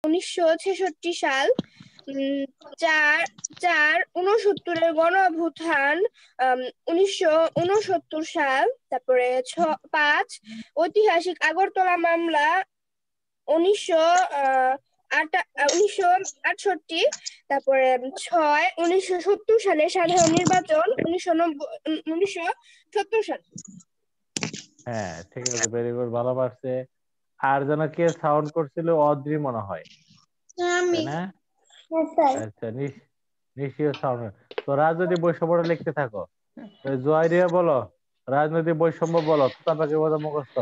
1966 সাল, 4/4/69 গণ অভ্যুত্থান 1969 সাল, তারপরে 5 ঐতিহাসিক আগরতলা মামলা 1968, তারপরে 6 1970 সালে সাধারণ নির্বাচন 1970 সাল। হ্যাঁ ঠিক আছে, ভেরি গুড, ভালো পারছে। আর যেন কে সাউন্ড করছিল, অদ্রি মনে হয়, তাই না? আচ্ছা, নিশ্চয় সাউন্ড। তো রাজনৈতিক বৈষম্যটা লিখতে থাকো। জয়রিয়া বলো, রাজনৈতিক বৈষম্য বলো, তোতাপাকি বোধ মুখস্থ।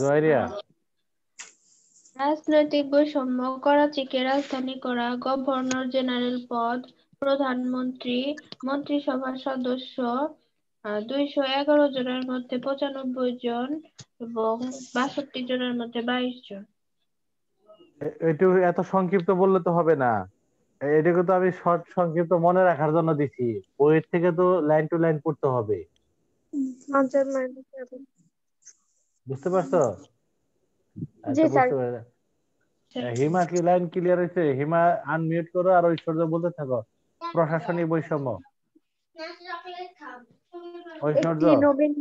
জয়রিয়া। রাজনৈতিক বৈষম্য: করাচিকে রাজধানী করা, গভর্নর জেনারেল পদ, প্রধানমন্ত্রী, মন্ত্রিসভার সদস্য 211 জনের মধ্যে 95 জন এবং 62 জনের মধ্যে 22 জন। একটু এত সংক্ষিপ্ত বললে তো হবে না, এটাকে তো আমি শর্ট সংক্ষিপ্ত মনে রাখার জন্য দিছি। বইয়ের থেকে তো লাইন টু লাইন পড়তে হবে, বুঝতে পারছো? জি আচ্ছা, স্যার। বুঝতে পারছো। হিমা কি লাইন ক্লিয়ার হয়েছে? হিমা আনমিউট করো আর ঐশ্বর্য বলতে থাকো। প্রশাসনিক বৈষম্য। ঐশ্বর্য। একটি নবীন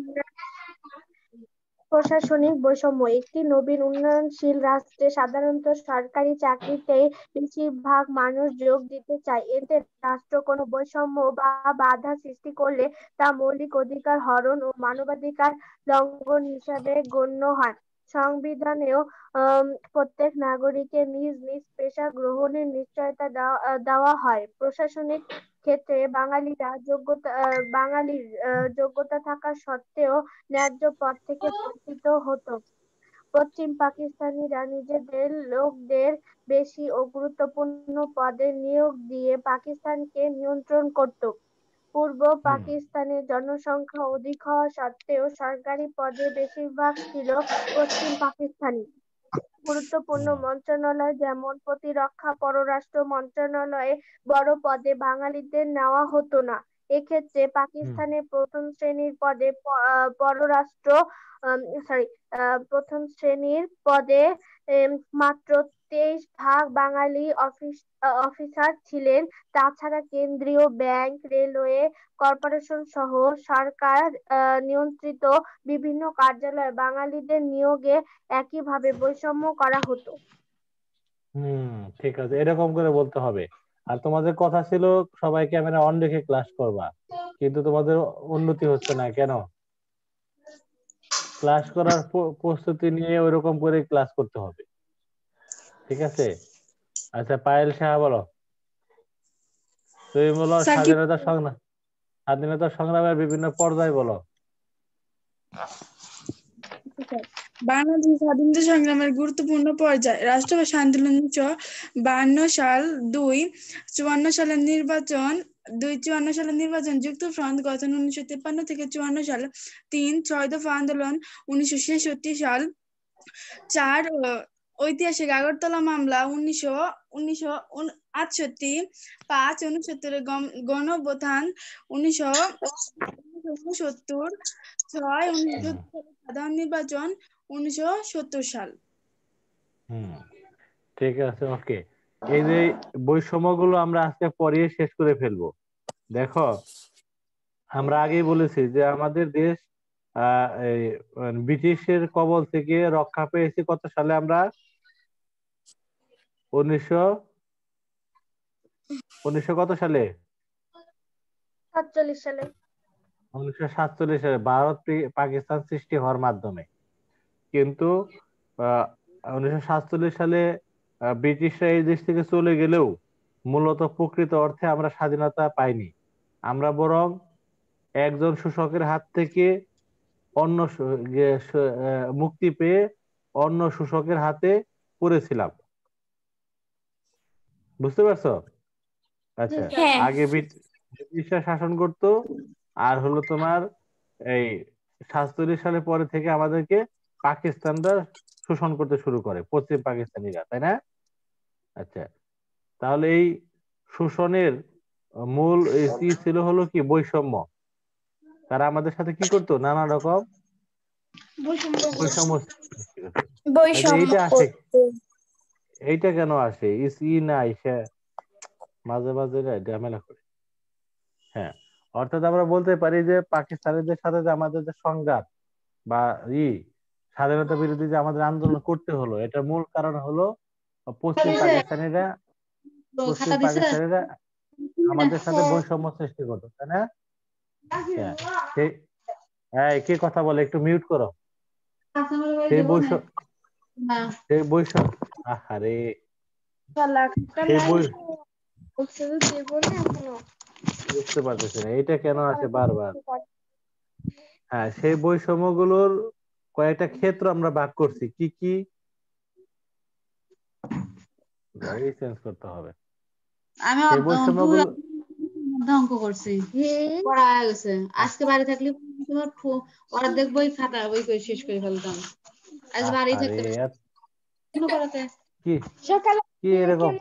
প্রশাসনিক বৈষম্য: একটি নবীন উন্নয়নশীল রাষ্ট্রে সাধারণত সরকারি চাকরিতেই বেশিরভাগ মানুষ যোগ দিতে চায়। এতে রাষ্ট্র কোনো বৈষম্য বা বাধা সৃষ্টি করলে তা মৌলিক অধিকার হরণ ও মানবাধিকার লঙ্ঘন হিসাবে গণ্য হয়। সংবিধানেও প্রত্যেক নাগরিকের নিজ নিজ পেশা গ্রহণের নিশ্চয়তা দেওয়া হয়। প্রশাসনিক ক্ষেত্রে বাঙালির যোগ্যতা থাকা সত্ত্বেও ন্যায্য পদ থেকে বঞ্চিত হতো। পশ্চিম পাকিস্তানিরা নিজেদের লোকদের বেশি ও গুরুত্বপূর্ণ পদে নিয়োগ দিয়ে পাকিস্তানকে নিয়ন্ত্রণ করত। পূর্ব হুম পাকিস্তানের জনসংখ্যা অধিক হওয়া সত্ত্বেও সরকারি পদে বেশিরভাগ ছিল পশ্চিম পাকিস্তানি। গুরুত্বপূর্ণ হুম মন্ত্রণালয় যেমন প্রতিরক্ষা, পররাষ্ট্র মন্ত্রণালয়ে বড় পদে বাঙালিদের নেওয়া হতো না। এক্ষেত্রে হুম পাকিস্তানের প্রথম শ্রেণীর পদে পররাষ্ট্র সরি প্রথম শ্রেণীর পদে মাত্র 23% বাঙালি অফিসার ছিলেন। তাছাড়া কেন্দ্রীয় ব্যাংক, রেলওয়ে কর্পোরেশন সহ সরকার নিয়ন্ত্রিত বিভিন্ন কার্যালয়ে বাঙালিদের নিয়োগে একইভাবে বৈষম্য করা হতো। হুম ঠিক আছে, এরকম করে বলতে হবে। আর তোমাদের কথা ছিল সবাই ক্যামেরা অন রেখে ক্লাস করবা, কিন্তু তোমাদের উন্নতি হচ্ছে না কেন? ক্লাস করার প্রস্তুতি নিয়ে ওইরকম করে ক্লাস করতে হবে, ঠিক আছে? আচ্ছা, পায়েল সাহা বলো। তুমি বলো স্যার কি স্বাধীনতা সংগ্রামের বিভিন্ন পর্যায় বলো। বাংলাদেশ স্বাধীনতা সংগ্রামের গুরুত্বপূর্ণ পর্যায়: রাষ্ট্রভাষা আন্দোলন 1952 সাল, 2 সালের নির্বাচন, 54 সালের নির্বাচন, যুক্তফ্রন্ট গঠন 1953 থেকে 54 সাল, 6 দফা আন্দোলন 1966 সাল, 4 ঐতিহাসিক আগরতলা মামলা 1968, 5 69 গণ অভ্যুত্থান 1969, 6 হুম 1970 সালের সাধারণ নির্বাচন 1970 সাল। হুম ঠিক আছে, ওকে। এই যে বৈষম্যগুলো আমরা আজকে পড়িয়ে শেষ করে ফেলবো। দেখো, আমরা আগেই বলেছি যে আমাদের দেশ এই ব্রিটিশের কবল থেকে রক্ষা পেয়েছি কত সালে আমরা? 1900 1900 কত সালে? 47 সালে। 1947 সালে, ভারত পাকিস্তান সৃষ্টি হওয়ার মাধ্যমে। কিন্তু 1947 সালে ব্রিটিশরা এই দেশ থেকে চলে গেলেও মূলত প্রকৃত অর্থে আমরা স্বাধীনতা পাইনি। আমরা বরং একজন শোষকের হাত থেকে মুক্তি পেয়ে অন্য শোষকের হাতে পড়েছিলাম, বুঝতে পারছো? জি আচ্ছা, স্যার। হ্যাঁ। আগে ব্রিটিশরা শাসন করতো, আর হলো তোমার এই 47 সালের পরে থেকে আমাদেরকে পাকিস্তানরা শোষণ করতে শুরু করে, পশ্চিম পাকিস্তানিরা, তাই না? আচ্ছা, তাহলে এই শোষণের মূল কি ছিল, হলো কি বৈষম্য। তারা আমাদের সাথে কি করতো, নানা রকম বৈষম্য সৃষ্টি করতে। বৈষম্য এইটা আসে, করতে। এইটা কেন আসে? না এসে মাঝে মাঝে ঝামেলা করে। হ্যাঁ, অর্থাৎ আমরা বলতে পারি যে পাকিস্তানিদের সাথে যে আমাদের যে সংঘাত বা স্বাধীনতা বিরোধী যে আমাদের আন্দোলন করতে হলো, এটার মূল কারণ হলো পশ্চিম পাকিস্তানিরা আমাদের সাথে বৈষম্য সৃষ্টি করতো, তাই না? হ্যাঁ, সেই কে কথা বলে, একটু মিউট করো। সেই বৈষম্য আহারে সেই বুঝতে পারতেছি না এটা কেন আসে বারবার। হ্যাঁ, সেই বৈষম্যগুলোর কয়েকটা ক্ষেত্র আমরা ভাগ করছি। কি কি চেঞ্জ করতে হবে আমি সেই বৈষম্যগুলো। অঙ্ক করছি, পড়া হয়ে গেছে। আজকে বাড়ি থাকলে তোমার ওরা দেখবো খাতা বই করে শেষ করে ফেলতাম। আজ বাড়ি আরে থাকতে করাতে কি সকালে কি এরকম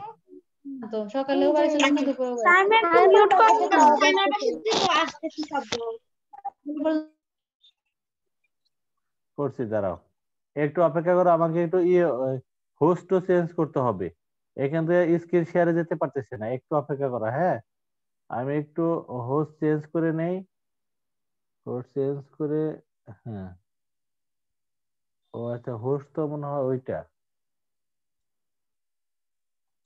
তো সকালেও বাড়ি ছিলাম না, দুপুরেও বাড়ি টাইমার মিউট করতে দাও, টাইমার আসতেছি শব্দ করছি, দাঁড়াও একটু অপেক্ষা করো, আমাকে একটু হোস্টও চেঞ্জ করতে হবে। এখান থেকে স্ক্রিন শেয়ারে যেতে পারতেছে না, একটু অপেক্ষা করো। হ্যাঁ, আমি একটু হোস্ট চেঞ্জ করে নেই, হোস্ট চেঞ্জ করে। হ্যাঁ, ও আচ্ছা, হোস্ট তো মনে হয় ওইটা।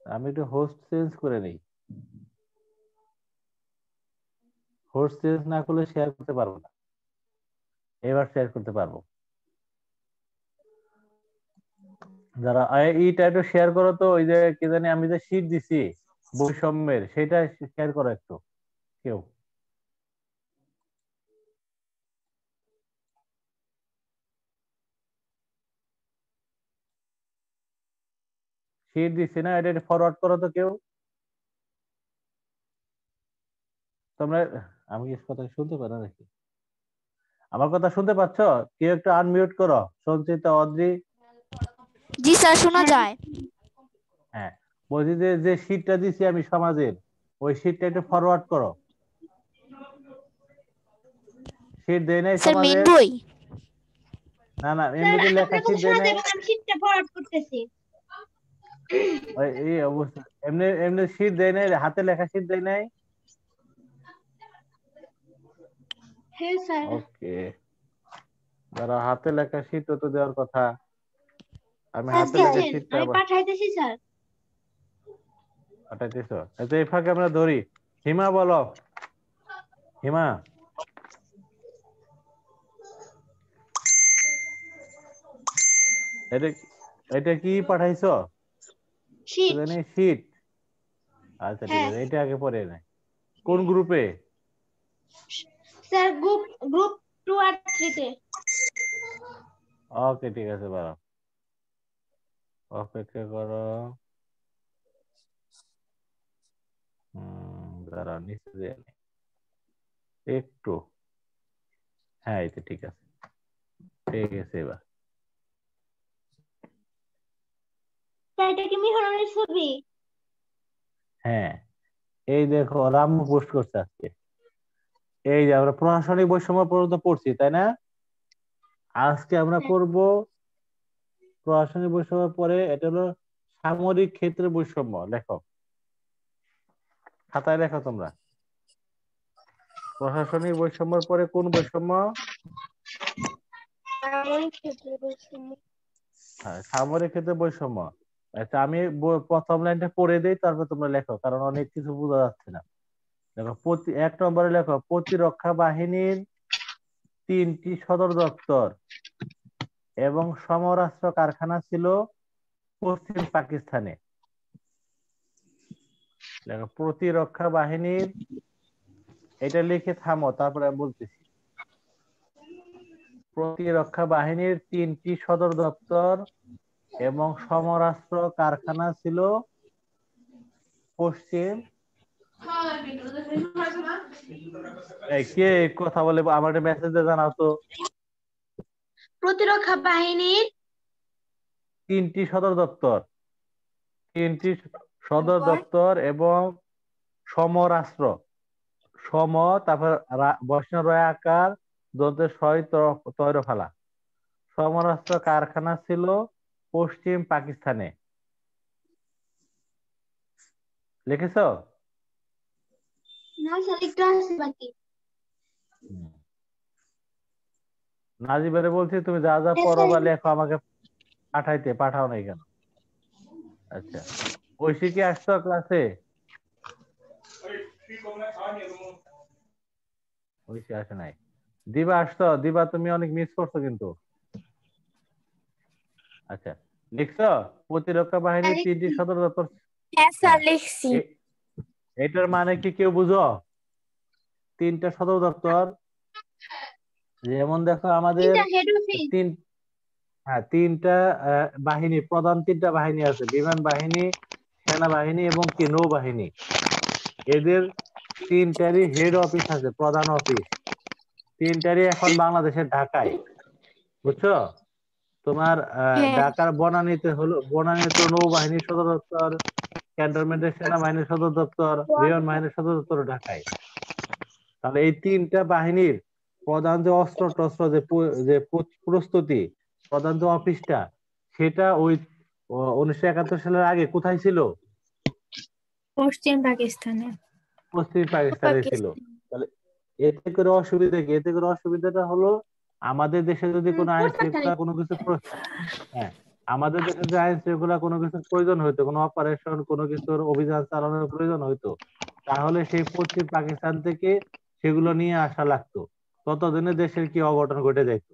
আমি একটু হোস্ট চেঞ্জ করে নেই, হোস্ট চেঞ্জ না করলে শেয়ার করতে পারবো না। এবার শেয়ার করতে পারবো। যারা এইটা একটু শেয়ার করো তো, ওই যে কি জানি আমি যে শীট দিছি বৈষম্যের, সেটা শেয়ার করো একটু কেউ। শীট দিছি না, এটা ফরওয়ার্ড করো তো কেউ তোমরা। আমি কি কথা শুনতে পারো নাকি? আমার কথা শুনতে পাচ্ছ? কেউ একটু আনমিউট করো, সঞ্চিতা, অদ্রি। জি স্যার, শোনা যায়। হ্যাঁ, বলছি যে যে শীটটা দিছি আমি সমাজের, ওই শীটটা একটু ফরওয়ার্ড করো। শীট দেয় নাই স্যার মেন সমাজের? বই। না না, এমনিতে লেখা শীট দেয় নাই? আমি শীটটা ফরওয়ার্ড করতেছি। ওই এই অবস্থা, এমনি এমনি শীট দেয় নাই, হাতে লেখা শীট দেয় নাই? হ্যাঁ স্যার। ওকে, যারা হাতে লেখা শীট তো দেওয়ার কথা। আমি হাতে লেখা শীটটা আমি আবার পাঠাইতেছি স্যার। পাঠাইতেছো? আচ্ছা, এই ফাঁকে আমরা ধরি। হিমা বলো, হিমা। এটা এটা কি পাঠাইছো? শীট। জানি শীট। আচ্ছা ঠিক হ্যাঁ আছে, এটা আগে পরে নাই। কোন গ্রুপে? স্যার, গ্রুপ 2 আর 3 তে। ওকে ঠিক আছে, বাড়াও, অপেক্ষা করো। দাঁড়াও, নিচে যেয়ে নেই একটু। হ্যাঁ, এই তো ঠিক আছে, ঠিক আছে এবার। এটা কি মিহরের ছবি? হ্যাঁ, এই দেখো রাম্মু পোস্ট করছে আজকে। এই যে আমরা প্রশাসনিক বৈষম্য পর্যন্ত পড়ছি, তাই না? আজকে আমরা পড়ব প্রশাসনিক বৈষম্য, পরে এটা হলো সামরিক ক্ষেত্রে বৈষম্য। লেখো, খাতায় লেখো তোমরা। প্রশাসনিক বৈষম্যের পরে কোন বৈষম্য? হ্যাঁ, সামরিক ক্ষেত্রে বৈষম্য। আচ্ছা, আমি প্রথম লাইনটা পড়ে দেই, তারপর তোমরা লেখো, কারণ অনেক কিছু বোঝা যাচ্ছে না। দেখো, 1 নম্বরে লেখো, প্রতিরক্ষা বাহিনীর 3টি সদর দপ্তর এবং সমরাস্ত্র কারখানা ছিল পশ্চিম পাকিস্তানে। দেখো, প্রতিরক্ষা বাহিনীর, এটা লিখে থামো, তারপরে আমি বলতেছি। প্রতিরক্ষা বাহিনীর 3টি সদর দপ্তর এবং সমরাস্ত্র কারখানা ছিল পশ্চিম। কে কথা বলে আমার মেসেজ জানাও তো। প্রতিরক্ষা বাহিনীর 3টি সদর দপ্তর, 3টি সদর দপ্তর এবং সমরাস্ত্র, সম, তারপর বৈষ্ণব রয় আকার, দন্তের সয় তৈর ফেলা, সমরাস্ত্র কারখানা ছিল পশ্চিম পাকিস্তানে। লিখেছো? না স্যার একটু আছে বাকি। নাজিবারে বলছি তুমি যা যা পড়ো বা লেখো আমাকে পাঠাও নাই কেন? আচ্ছা, ঐশী কি আসছো ক্লাসে? ঐশী আসে নাই। দিবা আসছো? দিবা তুমি অনেক মিস করছো কিন্তু। আচ্ছা, লিখছো প্রতিরক্ষা বাহিনীর 3টি সদর দপ্তর? হ্যাঁ স্যার হ্যাঁ, লিখছি। এটার মানে কি কেউ বুঝো? 3টা সদর দপ্তর, যেমন দেখো আমাদের হেড অফিস। তিন 3টা বাহিনী, প্রধান 3টা বাহিনী আছে, বিমান বাহিনী, সেনাবাহিনী এবং কি নৌবাহিনী। এদের 3টারই হেড অফিস আছে, প্রধান অফিস। 3টারই এখন বাংলাদেশের ঢাকায়, বুঝছো? তোমার ঢাকার বনানীতে নৌবাহিনীর সদর দপ্তর, ক্যান্টনমেন্টের সেনাবাহিনীর সদর দপ্তর, বিমান বাহিনীর সদর দপ্তর ঢাকায়। তাহলে এই 3টা বাহিনীর প্রধান যে অস্ত্র টস্ত্র যে প্রস্তুতি, প্রধান যে অফিসটা, সেটা ওই 1971 সালের আগে কোথায় ছিল? পশ্চিম পাকিস্তানে। পশ্চিম পাকিস্তানে ছিল। তাহলে এতে করে অসুবিধা কি? এতে করে অসুবিধাটা হলো আমাদের দেশে যদি কোনো আইন শৃঙ্খলা কোনো কিছু হ্যাঁ, আমাদের দেশে যে আইন শৃঙ্খলা কোনো কিছুর প্রয়োজন হইতো, কোনো অপারেশন কোনো কিছুর অভিযান চালানোর প্রয়োজন হইতো, তাহলে সেই পশ্চিম পাকিস্তান থেকে সেগুলো নিয়ে আসা লাগতো। ততদিনে দেশের কি অঘটন ঘটে যেত,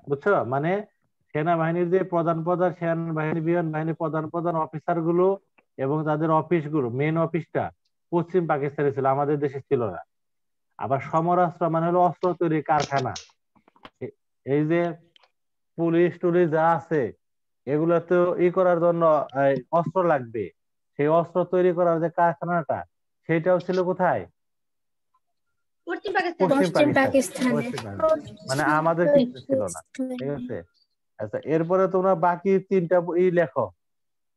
বুঝছো? মানে সেনাবাহিনীর যে সেনাবাহিনী বিমান বাহিনীর প্রধান অফিসার গুলো এবং তাদের অফিস গুলো, মেন অফিসটা পশ্চিম পাকিস্তানে ছিল, আমাদের দেশে ছিল না। আবার সমরাস্ত্র মানে হলো অস্ত্র তৈরির কারখানা। এই যে পুলিশ টুলিশ যা আছে, এগুলো তো করার জন্য অস্ত্র লাগবে। সেই অস্ত্র তৈরি করার যে কারখানাটা, সেটাও ছিল কোথায়? পশ্চিম পাকিস্তান। মানে আমাদের ক্ষেত্রে ছিল না, ঠিক আছে? আচ্ছা, এরপরে তোমরা বাকি 3টা লেখো,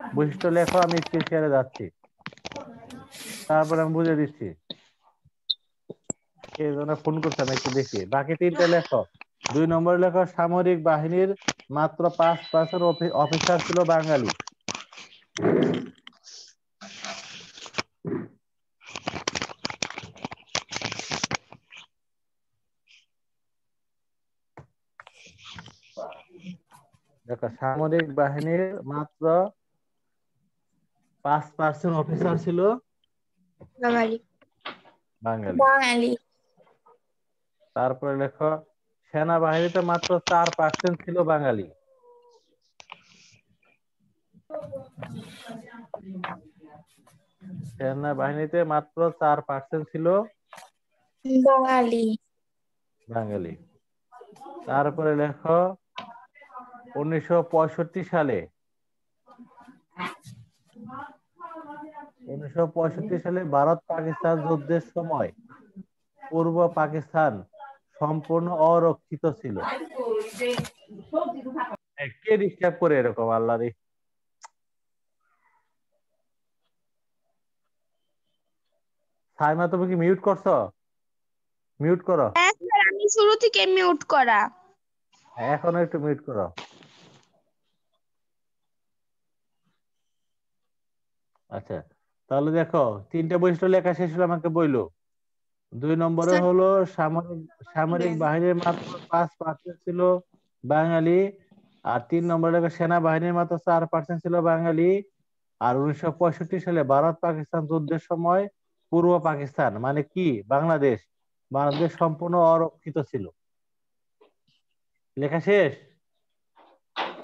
বৈশিষ্ট্য লেখো, আমি স্ক্রিন শেয়ারে যাচ্ছি, তারপরে আমি বুঝে দিচ্ছি। কে যেন ফোন করছে, আমি একটু দেখি। বাকি 3টা লেখো। 2 নম্বরে লেখো সামরিক বাহিনীর মাত্র 5% অফিসার ছিল বাঙালি। দেখো, সামরিক বাহিনীর মাত্র 5% অফিসার ছিল বাঙালি। তারপরে লেখো সেনাবাহিনীতে মাত্র 4% ছিল বাঙালি। সেনাবাহিনীতে মাত্র 4% ছিল বাঙালি। তারপরে লেখো 1965 সালে 1965 সালে ভারত পাকিস্তান যুদ্ধের সময় পূর্ব পাকিস্তান সম্পূর্ণ অরক্ষিত ছিল। কে ডিস্টার্ব করে এরকম? আল্লাহ রে। সাইমা, তুমি কি মিউট করছো? মিউট করো। আমি শুরু থেকে মিউট করা। এখনো একটু মিউট করো। আচ্ছা, তাহলে দেখো 3টা বৈশিষ্ট্য লেখা শেষ হলো, আমাকে বইলো। 2 নম্বরে হলো সামরিক বাহিনীর মাত্র 5% ছিল বাঙালি। আর 3 নম্বরে লেখা সেনাবাহিনীর মাত্র 4% ছিল বাঙালি। আর 1965 সালে ভারত পাকিস্তান যুদ্ধের সময় পূর্ব পাকিস্তান মানে কি বাংলাদেশ সম্পূর্ণ অরক্ষিত ছিল। লেখা শেষ?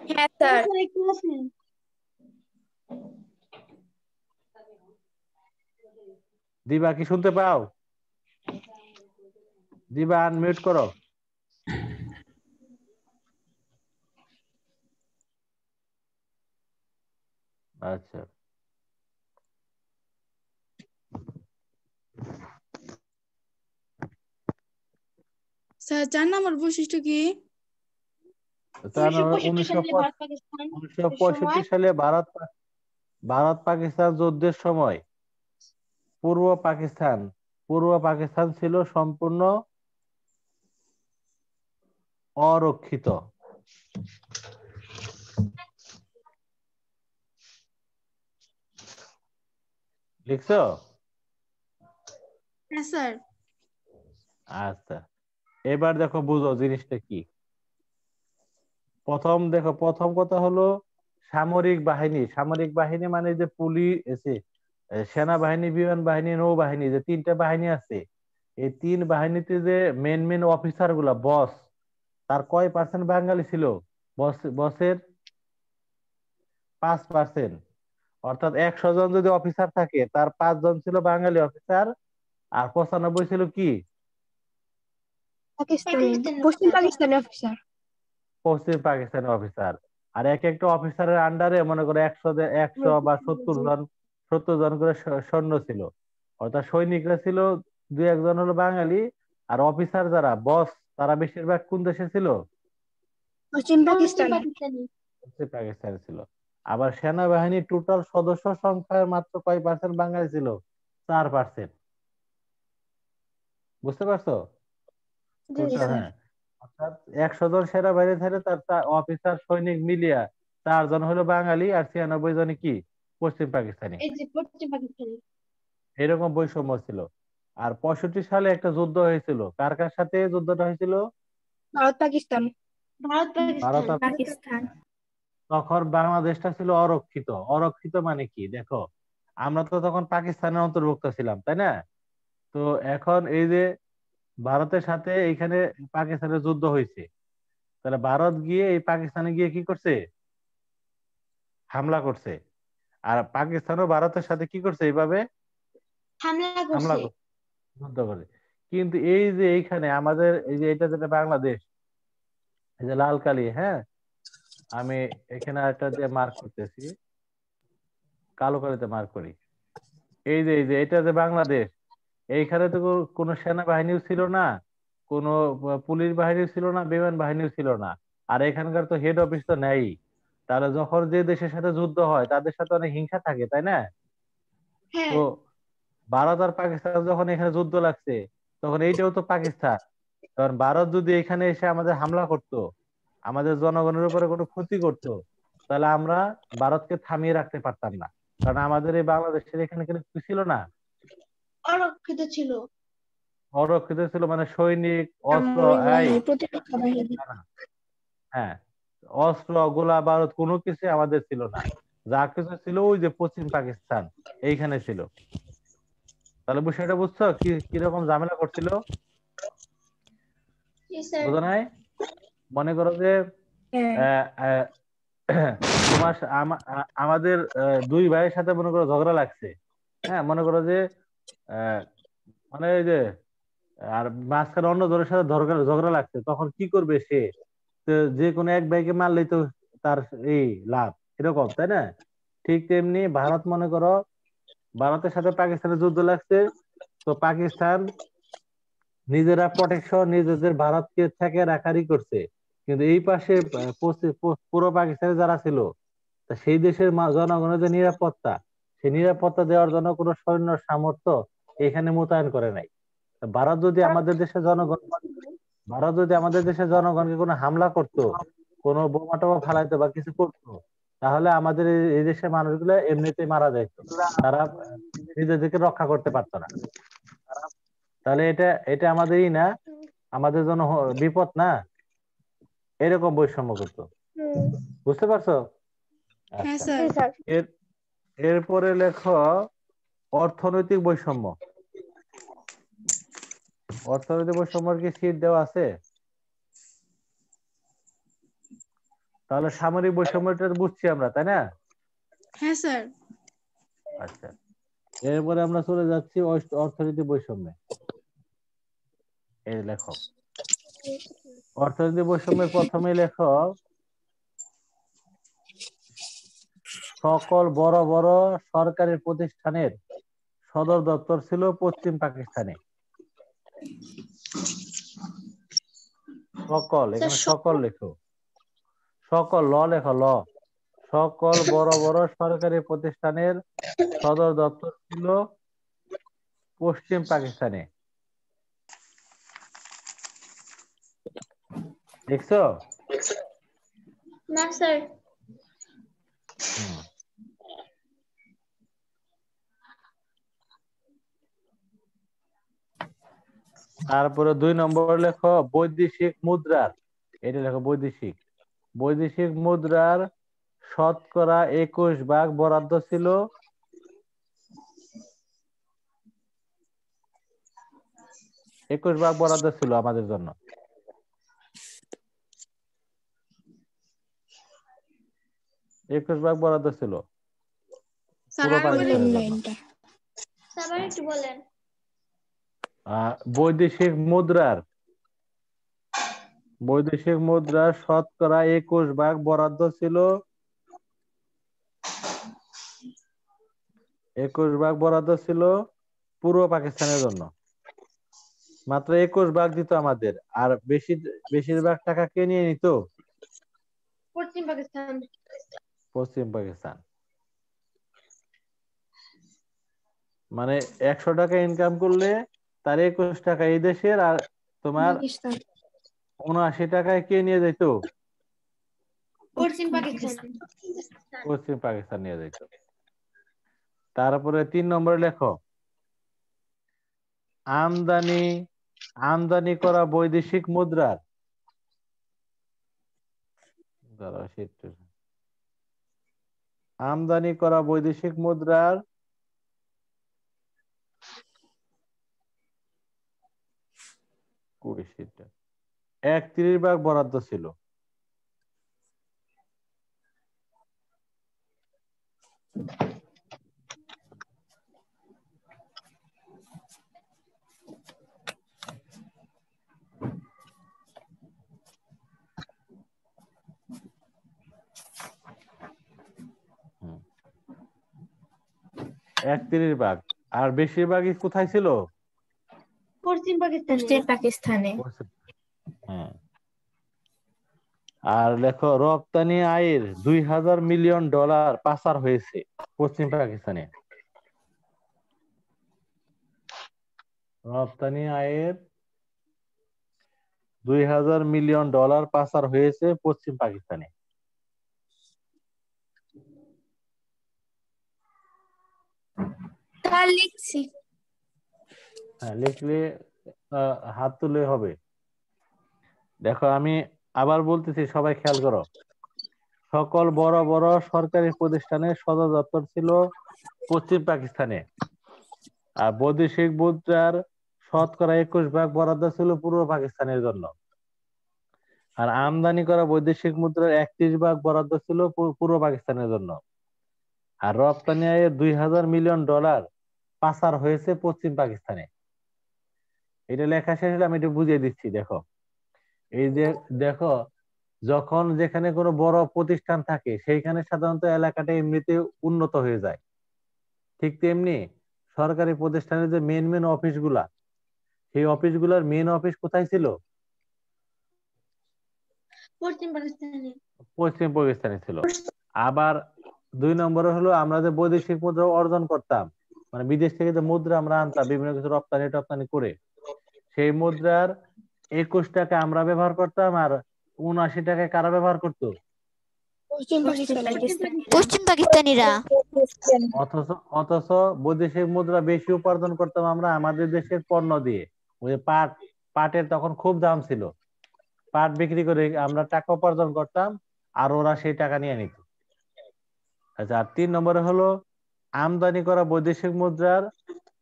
হ্যাঁ স্যার। দিবা কি শুনতে পাও? দিবা আনমিউট করো। আচ্ছা, স্যার 4 নম্বর বৈশিষ্ট্য কি? 1965 সালে ভারত পাকিস্তান যুদ্ধের সময় পূর্ব পাকিস্তান ছিল সম্পূর্ণ অরক্ষিত। লিখছো? হ্যাঁ স্যার। আচ্ছা, এবার দেখো বুঝো জিনিসটা কি। প্রথম কথা হলো সামরিক বাহিনী। সামরিক বাহিনী মানে যে পুলিশ, সেনাবাহিনী, বিমান বাহিনী, নৌবাহিনী, যে তিনটা বাহিনী আছে, এই তিন বাহিনীতে যে মেন মেন অফিসার গুলা, বস, তার কয় পার্সেন্ট বাঙালি ছিল? বসের 5%। অর্থাৎ 100 জন যদি অফিসার থাকে, তার 5 জন ছিল বাঙালি অফিসার, আর 95 ছিল কি? পশ্চিম পাকিস্তানি অফিসার। পশ্চিম পাকিস্তানি অফিসার। আর এক একটা অফিসারের আন্ডারে মনে করো 100 বা 70 জন করে সৈন্য ছিল। অর্থাৎ সৈনিকরা ছিল 2-1 জন হলো বাঙালি, আর অফিসার যারা বস, তারা বেশিরভাগ কোন দেশে ছিল? পশ্চিম পাকিস্তান। পশ্চিম পাকিস্তানে ছিল। আবার সেনাবাহিনীর টোটাল সদস্য সংখ্যার মাত্র কয় পার্সেন্ট বাঙালি ছিল? 4%। বুঝতে পারছো? জি টোটাল, স্যার। হ্যাঁ। অর্থাৎ 100 জন সেনাবাহিনী থাকে, তার অফিসার সৈনিক মিলিয়া 4 জন হলো বাঙালি, আর 96 জন কি? পশ্চিম পাকিস্তানি। এই যে পশ্চিম পাকিস্তানি। এরকম বৈষম্য ছিল। আর 65 সালে একটা যুদ্ধ হয়েছিল, কার কার সাথে যুদ্ধটা হয়েছিল? ভারত পাকিস্তান। ভারত ভারত পাকিস্তান। আর পাকিস্তান। তখন বাংলাদেশটা ছিল অরক্ষিত। অরক্ষিত মানে কি দেখো, আমরা তো তখন পাকিস্তানের অন্তর্ভুক্ত ছিলাম, তাই না? তো এখন এই যে ভারতের সাথে এইখানে পাকিস্তানের যুদ্ধ হয়েছে, তাহলে ভারত গিয়ে এই পাকিস্তানে গিয়ে কি করছে? হামলা করছে। আর পাকিস্তানও ভারতের সাথে কি করছে? এইভাবে হামলা হামলা করছে। করছে, যুদ্ধ করে। কিন্তু এই যে এইখানে আমাদের এই যে এটা যেটা বাংলাদেশ, এই যে লাল কালি, হ্যাঁ, আমি এখানে একটা দিয়ে মার্ক করতেছি, কালো কালিতে মার্ক করি। এই যে এটা যে বাংলাদেশ, এইখানে তো কোনো সেনাবাহিনীও ছিল না, কোনো পুলিশ বাহিনীও ছিল না, বিমান বাহিনীও ছিল না। আর এখানকার তো হেড অফিস তো নেই। তাহলে যখন যে দেশের সাথে যুদ্ধ হয়, তাদের সাথে অনেক হিংসা থাকে, তাই না? হ্যাঁ। তো ভারত আর পাকিস্তান যখন এখানে যুদ্ধ লাগছে, তখন এইটাও তো পাকিস্তান। কারণ ভারত যদি এখানে এসে আমাদের হামলা করত, আমাদের জনগণের উপরে কোনো ক্ষতি করত, তাহলে আমরা ভারতকে থামিয়ে রাখতে পারতাম না। কারণ আমাদের এই বাংলাদেশের এখানে কিন্তু ছিল না, অরক্ষিত ছিল। অরক্ষিত ছিল, মানে সৈনিক, অস্ত্র, সামরিক এই বাহিনী, প্রতিরক্ষা বাহিনী। না, না, হ্যাঁ, অস্ত্র, গোলা বারুদ কোনো কিছু আমাদের ছিল না। যা কিছু ছিল ওই যে পশ্চিম পাকিস্তান, এইখানে ছিল। তাহলে বিষয়টা বুঝছো কি কিরকম ঝামেলা করছিল? জি স্যার। বুঝো নাই? মনে করো যে হ্যাঁ। আহ, আহ, আমাদের দুই ভাইয়ের সাথে মনে করো ঝগড়া লাগছে। হ্যাঁ, মনে করো যে আহ, মানে এই যে, আর মাঝখানে অন্য জনের সাথে ঝগড়া ঝগড়া লাগছে, তখন কি করবে সে? তো যে কোনো এক ভাইকে মারলেই তো তার এই লাভ, এরকম, তাই না? ঠিক তেমনি ভারত, মনে করো ভারতের সাথে পাকিস্তানের যুদ্ধ লাগছে, তো পাকিস্তান নিজেরা প্রোটেকশন, নিজেদের ভারতকে থেকে রাখারই করছে। কিন্তু এই পাশে পুরো পাকিস্তানে যারা ছিল, তা সেই দেশের জনগণের যে নিরাপত্তা, সেই নিরাপত্তা দেওয়ার জন্য কোনো সৈন্য সামর্থ্য এখানে মোতায়েন করে নাই। তা ভারত যদি আমাদের দেশের জনগণকে কোনো হামলা করতো, কোনো বোমা টোমা ফালাইতো বা কিছু করতো, তাহলে আমাদের এই দেশের মানুষগুলো এমনিতেই মারা যাইতো। তারা নিজেদেরকে রক্ষা করতে পারতো না। তাহলে এটা এটা আমাদেরই না, আমাদের জন্য বিপদ না? এরকম বৈষম্য করতো। বুঝতে পারছো? হ্যাঁ আচ্ছা, স্যার। জি স্যার। এর এরপরে লেখো অর্থনৈতিক বৈষম্য। অর্থনৈতিক বৈষম্যের কি শীট দেওয়া আছে? তাহলে সামরিক বৈষম্যটা বুঝছি আমরা, তাই না? হ্যাঁ স্যার। আচ্ছা, এরপরে আমরা চলে যাচ্ছি অর্থনৈতিক বৈষম্যে। এই লেখো অর্থনৈতিক বৈষম্যের প্রথমে লেখো, সকল বড় বড় সরকারি প্রতিষ্ঠানের সদর দপ্তর ছিল পশ্চিম পাকিস্তানে। সকল, এখানে সকল লেখো, সকল, লেখো, সকল বড় বড় সরকারি প্রতিষ্ঠানের সদর দপ্তর ছিল পশ্চিম পাকিস্তানে। দেখছো? না স্যার। তারপরে 2 নম্বর লেখো বৈদেশিক মুদ্রার, এটা লেখো বৈদেশিক মুদ্রার শতকরা 21% বরাদ্দ ছিল 21% বরাদ্দ ছিল আমাদের জন্য। বরাদ্দ ছিল পুরো পাকিস্তানের জন্য। বৈদেশিক মুদ্রার শতকরা 21% বরাদ্দ ছিল 21% বরাদ্দ ছিল পূর্ব পাকিস্তানের জন্য। মাত্র 21% দিত আমাদের, আর বেশিরভাগ টাকা কে নিয়ে নিত? পশ্চিম পাকিস্তান। মানে 100 টাকা ইনকাম করলে তার 21 টাকা এই দেশের, আর তোমার 79 টাকায় কে নিয়ে যেত? পশ্চিম পাকিস্তান নিয়ে যেত। তারপরে 3 নম্বরে লেখো আমদানি করা বৈদেশিক মুদ্রার, আমদানি করা বৈদেশিক মুদ্রার 31% বরাদ্দ ছিল। আর বেশিরভাগই কোথায় ছিল? পশ্চিম পাকিস্তানে। হ্যাঁ। আর লেখো রপ্তানি আয়ের 2000 মিলিয়ন ডলার পাচার হয়েছে পশ্চিম পাকিস্তানে। রপ্তানি আয়ের 2000 মিলিয়ন ডলার পাচার হয়েছে পশ্চিম পাকিস্তানে। হ্যাঁ, লিখলে হাত তুলে হবে। দেখো আমি আবার বলতেছি, সবাই খেয়াল করো। সকল বড় বড় সরকারি প্রতিষ্ঠানের সদর দপ্তর ছিল পশ্চিম পাকিস্তানে, আর বৈদেশিক মুদ্রার শতকরা 21% বরাদ্দ ছিল পূর্ব পাকিস্তানের জন্য। আর আমদানি করা বৈদেশিক মুদ্রার 31% বরাদ্দ ছিল পূর্ব পাকিস্তানের জন্য। আর রপ্তানি আয়ের 2000 মিলিয়ন ডলার পাচার হয়েছে পশ্চিম পাকিস্তানে। এটা লেখা শেষ হলে আমি একটু বুঝিয়ে দিচ্ছি। দেখো এই যে দেখো, যখন যেখানে কোনো বড় প্রতিষ্ঠান থাকে সেইখানে সাধারণত এলাকাটা এমনিতে উন্নত হয়ে যায়। ঠিক তেমনি সরকারি প্রতিষ্ঠানের যে মেন অফিসগুলা, সেই অফিসগুলোর মেন অফিস কোথায় ছিল? পশ্চিম পাকিস্তানে ছিল। আবার 2 নম্বরে হলো আমরা যে বৈদেশিক মুদ্রা অর্জন করতাম, মানে বিদেশ থেকে যে মুদ্রা আমরা আনতাম বিভিন্ন কিছু রপ্তানি করে, সেই মুদ্রার 21 টাকা আমরা ব্যবহার করতাম, আর 79 টাকায় কারা ব্যবহার করতো? পশ্চিম পাকিস্তানিরা। অথচ বৈদেশিক মুদ্রা বেশি উপার্জন করতাম আমরা আমাদের দেশের পণ্য দিয়ে। ওই পাটের তখন খুব দাম ছিল, পাট বিক্রি করে আমরা টাকা উপার্জন করতাম, আর ওরা সেই টাকা নিয়ে নিত। আচ্ছা, আর 3 নম্বরে হলো আমদানি করা বৈদেশিক মুদ্রার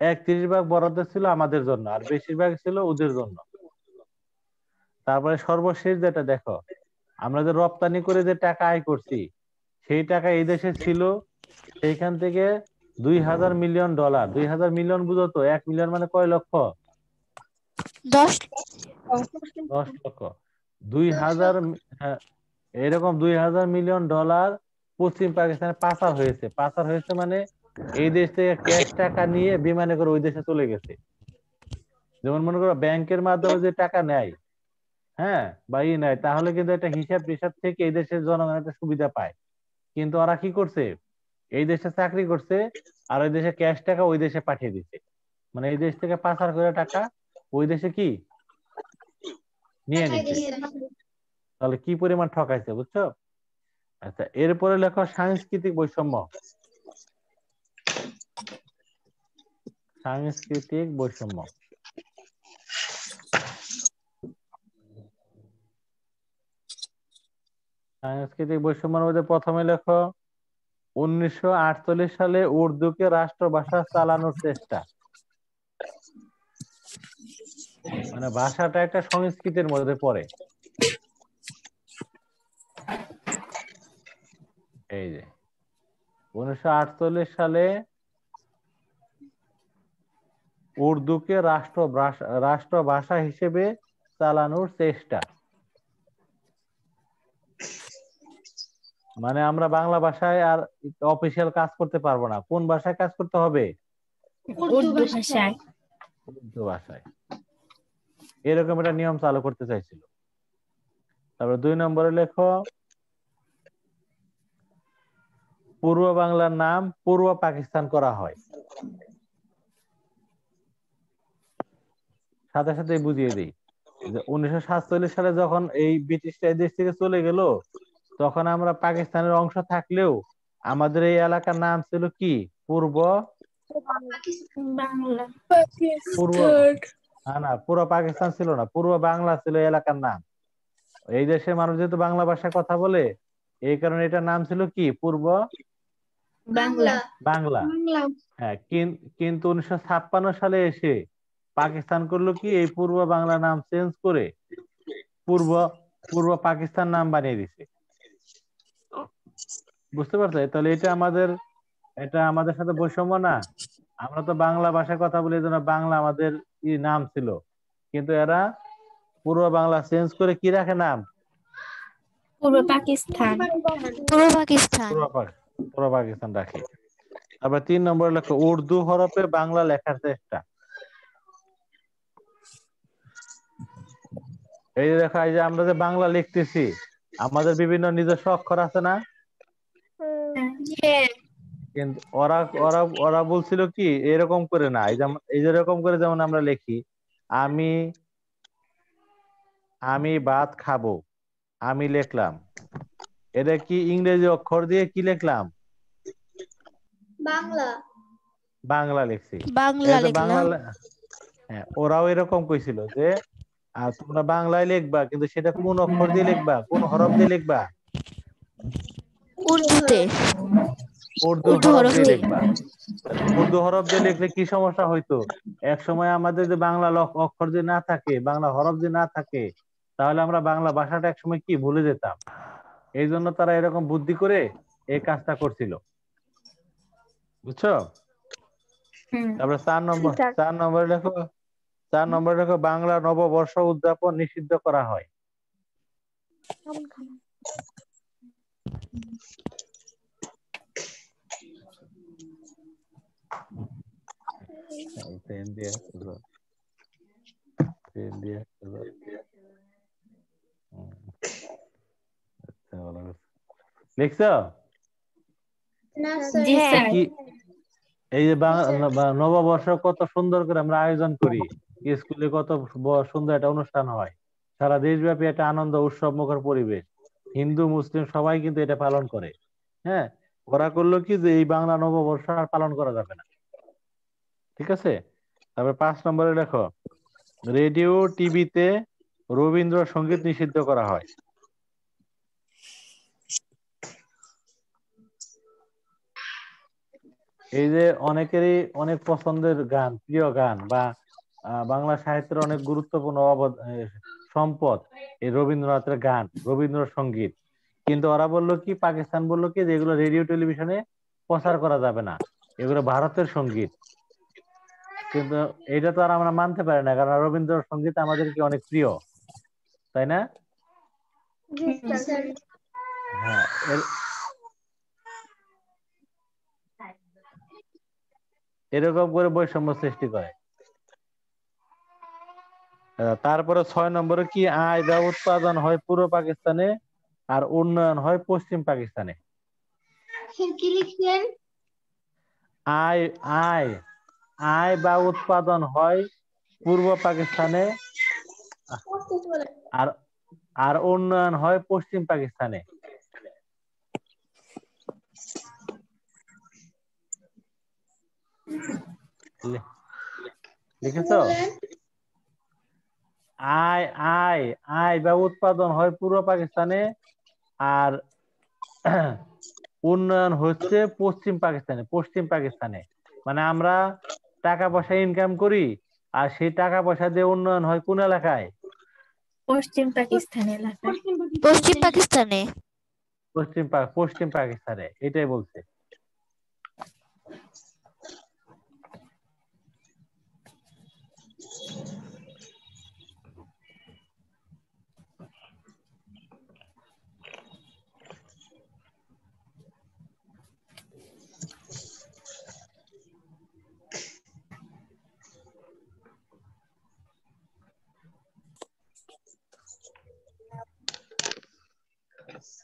31% বরাদ্দ ছিল আমাদের জন্য, আর বেশিরভাগ ছিল ওদের জন্য। তারপরে সর্বশেষ যেটা দেখো, আমরা যে রপ্তানি করে যে টাকা আয় করছি, সেই টাকা এই দেশে ছিল সেইখান থেকে 2000 মিলিয়ন ডলার। 2000 মিলিয়ন বুঝো তো, 1 মিলিয়ন মানে কয় লক্ষ? 10 লক্ষ। 2000, এরকম 2000 মিলিয়ন ডলার পশ্চিম পাকিস্তানে পাচার হয়েছে মানে এই দেশ থেকে ক্যাশ টাকা নিয়ে বিমানে করে ওই দেশে চলে গেছে। যেমন মনে করো ব্যাংকের মাধ্যমে যে টাকা নেয়, হ্যাঁ, বা নেয়, তাহলে কিন্তু একটা হিসাব থেকে এই দেশের জনগণ একটা সুবিধা পায়। কিন্তু ওরা কি করছে, এই দেশে চাকরি করছে আর ওই দেশে ক্যাশ টাকা ওই দেশে পাঠিয়ে দিচ্ছে। মানে এই দেশ থেকে পাচার করে টাকা ওই দেশে কি নিয়ে নিচ্ছে। তাহলে কি পরিমাণ ঠকাইছে বুঝছো? আচ্ছা, এরপরে লেখো সাংস্কৃতিক বৈষম্য। সাংস্কৃতিক বৈষম্য। সাংস্কৃতিক বৈষম্যের মধ্যে প্রথমে লেখো 1948 সালে উর্দুকে রাষ্ট্রভাষা চালানোর চেষ্টা। মানে ভাষাটা একটা সংস্কৃতির মধ্যে পড়ে। এই যে 1948 সালে উর্দুকে রাষ্ট্রভাষা হিসেবে চালানোর চেষ্টা। মানে আমরা বাংলা ভাষায় আর অফিসিয়াল কাজ করতে পারবো না, কোন ভাষায় কাজ করতে হবে? উর্দু ভাষায়। উর্দু ভাষায়। এরকম একটা নিয়ম চালু করতে চাইছিল। তারপর 2 নম্বরে লেখো পূর্ব বাংলার নাম পূর্ব পাকিস্তান করা হয়। সাথে সাথে বুঝিয়ে দিই যে 1947 সালে যখন এই ব্রিটিশরা এই দেশ থেকে চলে গেল, তখন আমরা পাকিস্তানের অংশ থাকলেও আমাদের এই এলাকার নাম ছিল কি? পূর্ব বাংলা। পূর্ব না, পুরো পাকিস্তান ছিল না, পূর্ব বাংলা ছিল এই এলাকার নাম। এই দেশের মানুষ যেহেতু বাংলা ভাষায় কথা বলে, এই কারণে এটার নাম ছিল কি? পূর্ব বাংলা। বাংলা। হ্যাঁ, কিন্তু 1956 সালে এসে পাকিস্তান করলো কি, এই পূর্ব বাংলা নাম চেঞ্জ করে পূর্ব পূর্ব পাকিস্তান নাম বানিয়ে দিছে। বুঝতে পারছো? তাহলে এটা আমাদের সাথে বৈষম্য না? আমরা তো বাংলা ভাষায় কথা বলি, এই জন্য বাংলা আমাদের নাম ছিল, কিন্তু এরা পূর্ব বাংলা চেঞ্জ করে কি রাখে নাম? পূর্ব পাকিস্তান। পূর্ব পাকিস্তান। পূর্ব পাকিস্তান রাখে। আবার 3 নম্বর লেখো উর্দু হরফে বাংলা লেখার চেষ্টা। এই যে দেখো, এই যে আমরা যে বাংলা লিখতেছি, আমাদের বিভিন্ন নিজস্ব অক্ষর আছে না? কিন্তু ওরা ওরা ওরা বলছিল কি, এরকম করে না, এই যেরকম করে যেমন আমরা লিখি, আমি আমি ভাত খাবো, আমি লিখলাম, এটা কি ইংরেজি অক্ষর দিয়ে কি লিখলাম? বাংলা লিখছি। বাংলা লিখলাম। হ্যাঁ, ওরাও এরকম কইছিল যে তোমরা বাংলায় লিখবা, কিন্তু সেটা কোন অক্ষর দিয়ে লিখবা, কোন হরফ দিয়ে লিখবা? উর্দুতে। উর্দু হরফ দিয়ে লিখবা। উর্দু হরফ দিয়ে লিখলে কি সমস্যা হইতো? এক সময় আমাদের যে বাংলা অক্ষর যদি না থাকে, বাংলা হরফ যদি না থাকে, তাহলে আমরা বাংলা ভাষাটা একসময় কি ভুলে যেতাম। এই জন্য তারা এরকম বুদ্ধি করে এই কাজটা করছিল। বুঝছো? তারপরে 4 নম্বরে লেখো বাংলা নববর্ষ উদযাপন নিষিদ্ধ করা হয়। লিখছো? এই যে নববর্ষ কত সুন্দর করে আমরা আয়োজন করি, স্কুলে কত সুন্দর একটা অনুষ্ঠান হয়, সারা দেশব্যাপী একটা আনন্দ উৎসব মুখর পরিবেশ, হিন্দু মুসলিম সবাই কিন্তু এটা পালন করে। হ্যাঁ, ওরা করলো কি যে এই বাংলা নববর্ষ আর পালন করা যাবে না। ঠিক আছে? তারপর 5 নম্বরে লেখো রেডিও টিভিতে রবীন্দ্রসঙ্গীত নিষিদ্ধ করা হয়। এই যে অনেকেরই অনেক পছন্দের গান, প্রিয় গান, বা বাংলা সাহিত্যের অনেক গুরুত্বপূর্ণ সম্পদ এই রবীন্দ্রনাথের গান, রবীন্দ্রসঙ্গীত, কিন্তু ওরা বললো কি, পাকিস্তান বললো কি যে এগুলো রেডিও টেলিভিশনে প্রচার করা যাবে না, এগুলো ভারতের সঙ্গীত। কিন্তু এটা তো আর আমরা মানতে পারি না, কারণ রবীন্দ্রসঙ্গীত আমাদের কি অনেক প্রিয়, তাই না? হ্যাঁ, এরকম করে বৈষম্য সৃষ্টি করে। তারপরে 6 নম্বরে কি, আয় বা উৎপাদন হয় পূর্ব পাকিস্তানে আর উন্নয়ন হয় পশ্চিম পাকিস্তানে। কি লিখছেন? আয় আয় আয় বা উৎপাদন হয় পূর্ব পাকিস্তানে আর আর উন্নয়ন হয় পশ্চিম পাকিস্তানে। লিখেছো? আয় আয় আয় বা উৎপাদন হয় পূর্ব পাকিস্তানে, আর উন্নয়ন হচ্ছে পশ্চিম পাকিস্তানে। মানে আমরা টাকা পয়সা ইনকাম করি, আর সেই টাকা পয়সা দিয়ে উন্নয়ন হয় কোন এলাকায়? পশ্চিম পাকিস্তানে। পশ্চিম পাকিস্তানে, এটাই বলছে।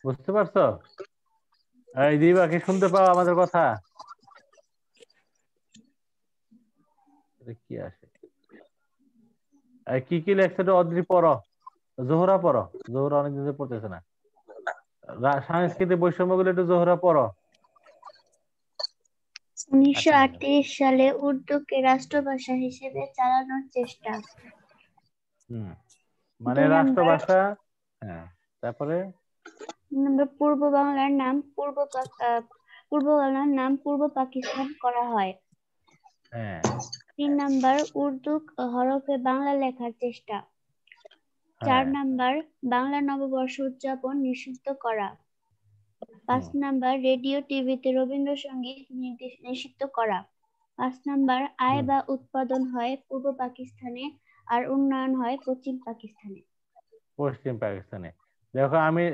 বুঝতে পারছো? এই দিবা, কি শুনতে পাও আমাদের কথা? কি আসে, কি কি লেখছে অদ্রি পড়ো, জোহরা পড়ো। জোহরা অনেকদিন ধরে পড়তেছে না। সাংস্কৃতিক বৈষম্য গুলো একটু জোহরা পড়ো। 1938 সালে উর্দুকে রাষ্ট্রভাষা হিসেবে চালানোর চেষ্টা। মানে রাষ্ট্রভাষা। হ্যাঁ, তারপরে পূর্ব বাংলার নাম পূর্ব পাকিস্তান করা হয়। 3 নাম্বার উর্দু হরফে বাংলা লেখার চেষ্টা। 4 নাম্বার বাংলা নববর্ষ উদযাপন নিষিদ্ধ করা। 5 নাম্বার রেডিও টিভিতে রবীন্দ্রসঙ্গীত নিষিদ্ধ করা। 5 নাম্বার আয় বা উৎপাদন হয় পূর্ব পাকিস্তানে, আর উন্নয়ন হয় পশ্চিম পাকিস্তানে। দেখো আমি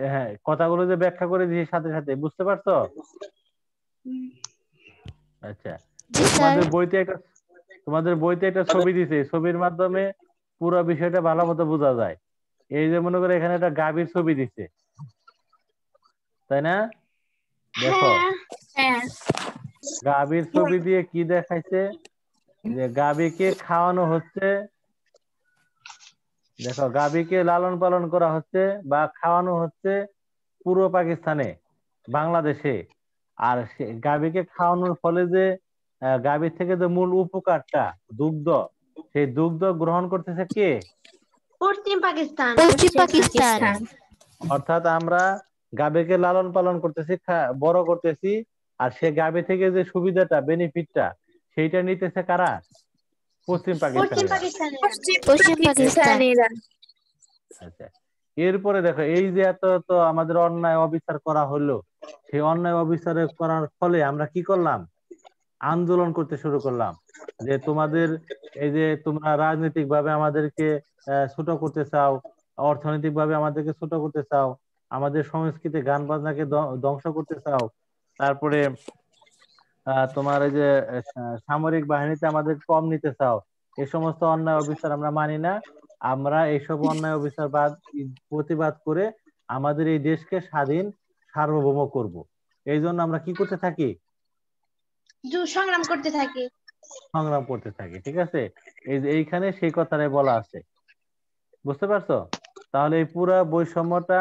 কথাগুলো যে ব্যাখ্যা করে দিয়েছি সাথে সাথে, বুঝতে পারছো? আচ্ছা, তোমাদের বইতে একটা ছবি দিছে, ছবির মাধ্যমে পুরো বিষয়টা ভালো মতো বোঝা যায়। এই যে মনে করো এখানে একটা গাভীর ছবি দিছে, তাই না? দেখো গাভীর ছবি দিয়ে কি দেখাইছে, যে গাভীকে খাওয়ানো হচ্ছে। দেখো গাভীকে লালন পালন করা হচ্ছে বা খাওয়ানো হচ্ছে পূর্ব পাকিস্তানে, বাংলাদেশে। আর গাভীকে খাওয়ানোর ফলে যে গাভীর থেকে যে মূল উপকারটা দুগ্ধ, সেই দুগ্ধ গ্রহণ করতেছে কে? পশ্চিম পাকিস্তান। অর্থাৎ আমরা গাভীকে লালন পালন করতেছি, বড় করতেছি, আর সে গাভী থেকে যে সুবিধাটা, বেনিফিটটা, সেইটা নিতেছে কারা? পশ্চিম পাকিস্তানিরা। আচ্ছা, এরপরে দেখো এই যে এত তো আমাদের অন্যায় অবিচার করা হলো, সেই অন্যায় অবিচার করার ফলে আমরা কি করলাম? আন্দোলন করতে শুরু করলাম, যে তোমাদের এই যে তোমরা রাজনৈতিক ভাবে আমাদেরকে ছোট করতে চাও, অর্থনৈতিক ভাবে আমাদেরকে ছোট করতে চাও, আমাদের সংস্কৃতি গান বাজনাকে ধ্বংস করতে চাও, তারপরে তোমার এই যে সামরিক বাহিনীতে আমাদের কম নিতে চাও। এই সমস্ত অন্যায় অবিচার আমরা মানি না। আমরা এইসব অন্যায় অবিচার প্রতিবাদ করে আমাদের এই দেশকে স্বাধীন সার্বভৌম করব। এই জন্য আমরা কি করতে থাকি? সংগ্রাম করতে থাকি। ঠিক আছে, এইখানে সেই কথাটাই বলা আছে। বুঝতে পারছো? তাহলে এই পুরা বৈষম্যটা,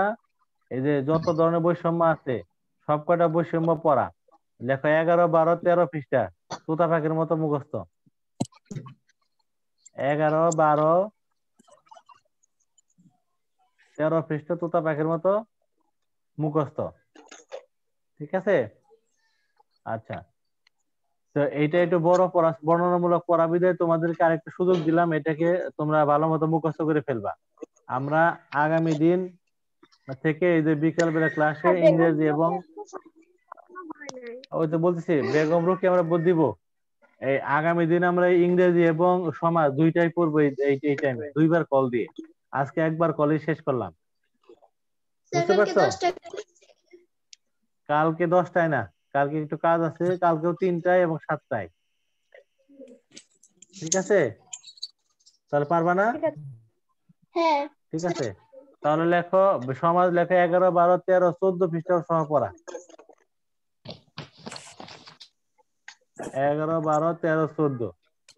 এই যে যত ধরনের বৈষম্য আছে সব কটা বৈষম্য পড়া। লেখো 11, 12, 13 পৃষ্ঠা, তোতা পাখির মতো মুখস্থ। 11, 12, 13 পৃষ্ঠা তোতা পাখির মতো মুখস্থ। ঠিক আছে? আচ্ছা, তো এইটা একটু বড় বর্ণনামূলক পড়া বিধায় তোমাদেরকে আরেকটা সুযোগ দিলাম, এটাকে তোমরা ভালো মতো মুখস্থ করে ফেলবা। আমরা আগামী দিন থেকে এই যে বিকাল বেলা ক্লাসে ইংরেজি এবং ওই তো বলতেছি বেগম রুকি আমরা দিব। এই আগামী দিন আমরা ইংরেজি এবং সমাজ দুইটাই পড়বো এই টাইমে, 2 বার কল দিয়ে। আজকে একবার কলই শেষ করলাম। বুঝতে পারছো? কালকে 10টায় না, কালকে একটু কাজ আছে, কালকেও 3টায় এবং 7টায়। ঠিক আছে? তাহলে পারবা না? হ্যাঁ, ঠিক আছে, তাহলে লেখো সমাজ, লেখো 11, 12, 13, 14 পৃষ্ঠা সহ পড়া। 11, 12, 13, 14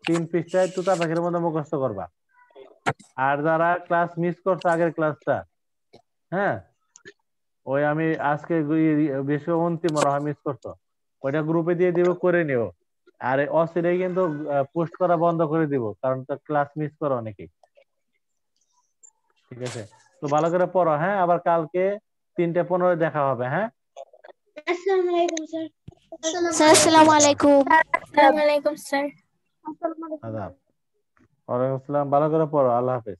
3 পৃষ্ঠায় তোতা পাখির মতো মুখস্থ করবা। আর যারা ক্লাস মিস করছো আগের ক্লাসটা, হ্যাঁ, ওই আমি আজকে বেশি অন্তিম মনে হয় মিস করছো, ওইটা গ্রুপে দিয়ে দিব, করে নিও। আর অচিরে কিন্তু পোস্ট করা বন্ধ করে দিব, কারণ তো ক্লাস মিস করো অনেকেই। ঠিক আছে, তো ভালো করে পড়ো। হ্যাঁ, আবার কালকে 3:15 দেখা হবে। হ্যাঁ, আসসালামু আলাইকুম স্যার। স্যার আসসালামু আলাইকুম। আসসালামু আলাইকুম স্যার। আদাব। ওয়ালাইকুম আসসালাম। ভালো করে পড়ো। আল্লাহ হাফেজ।